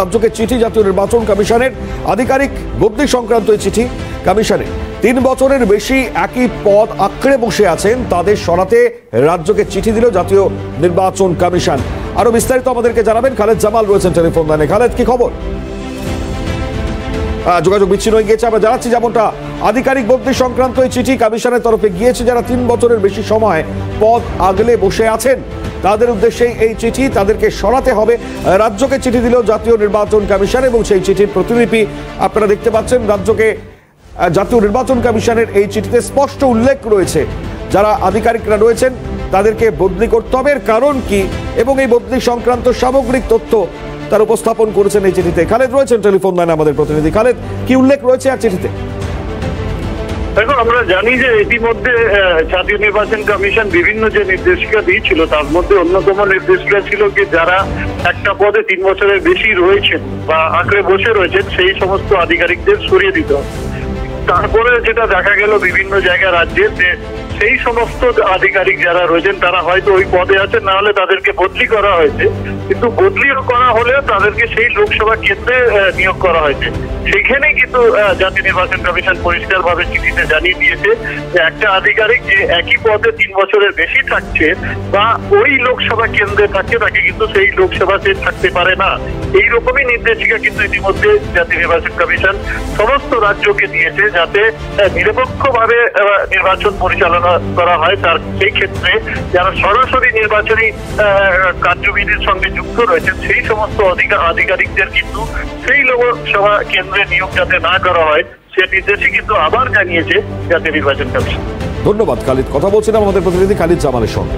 রাজ্যকে চিঠি জাতীয় নির্বাচন কমিশনের আধিকারিক বদলি সংক্রান্ত চিঠি কমিশনে 3 বছরের বেশি একই পদ আঁকড়ে বসে আছেন তাদের সরাতে রাজ্যকে চিঠি দিল জাতীয় নির্বাচন কমিশন। আরো বিস্তারিত আমাদেরকে জানাবেন খালেদ জামাল রয়েছেন টেলিফোন লাইনে। খালেদ, কি খবর? যোগাযোগ বিচ্ছিন্ন হয়ে গিয়েছে। আমরা জানাচ্ছি যেমনটা আধিকারিক বদলি সংক্রান্ত এই চিঠি কমিশনের তরফে গিয়েছে, যারা 3 বছরের বেশি সময় পদ আগলে বসে আছেন তাদের উদ্দেশ্যে এই চিঠি, তাদেরকে সরাতে হবে। রাজ্যকে চিঠি দিল জাতীয় নির্বাচন কমিশন এবং সেই চিঠির প্রতিলিপি আপনারা দেখতে পাচ্ছেন। রাজ্যকে জাতীয় নির্বাচন কমিশনের এই চিঠিতে স্পষ্ট উল্লেখ রয়েছে যারা আধিকারিকরা রয়েছেন তাদেরকে বদলি করতে হবে, কারণ কি এবং এই বদলি সংক্রান্ত সামগ্রিক তথ্য তার উপস্থাপন করেছেন এই চিঠিতে। খালেদ রয়েছেন টেলিফোন লাইনে আমাদের প্রতিনিধি। খালেদ, কি উল্লেখ রয়েছে আর চিঠিতে? দেখুন, আমরা জানি যে ইতিমধ্যে জাতীয় নির্বাচন কমিশন বিভিন্ন যে নির্দেশিকা দিয়েছিল তার মধ্যে অন্যতম নির্দেশিকা ছিল যে যারা একটা পদে 3 বছরের বেশি রয়েছেন বা আঁকড়ে বসে রয়েছেন সেই সমস্ত আধিকারিকদের সরিয়ে দিতে হবে। তারপরে যেটা দেখা গেল বিভিন্ন জায়গায় রাজ্যের যে সেই সমস্ত আধিকারিক যারা রয়েছেন তারা হয়তো ওই পদে আছেন, না হলে তাদেরকে বদলি করা হয়েছে, কিন্তু বদলিও করা হলেও তাদেরকে সেই লোকসভা কেন্দ্রে নিয়োগ করা হয়েছে। সেখানেই কিন্তু জাতীয় নির্বাচন কমিশন পরিষ্কারভাবে চিঠিতে জানিয়ে দিয়েছে যে একটা আধিকারিক যে একই পদে 3 বছরের বেশি থাকছে বা ওই লোকসভা কেন্দ্রে থাকছে তাকে কিন্তু সেই লোকসভাতে থাকতে পারে না। এইরকমই নির্দেশিকা কিন্তু ইতিমধ্যে জাতীয় নির্বাচন কমিশন সমস্ত রাজ্যকে দিয়েছে, যাতে নিরপেক্ষভাবে নির্বাচন পরিচালনা করা হয়। তার সেই ক্ষেত্রে যারা সরাসরি নির্বাচনী কার্যবিধির সঙ্গে যুক্ত রয়েছেন সেই সমস্ত আধিকারিকদের কিন্তু সেই লোকসভা কেন্দ্রে নিয়োগ যাতে না করা হয় সে নির্দেশই কিন্তু আবার জানিয়েছে জাতীয় নির্বাচন কমিশন। ধন্যবাদ খালিদ। কথা বলছিলাম আমাদের প্রতিনিধি খালিদ জামালের সঙ্গে।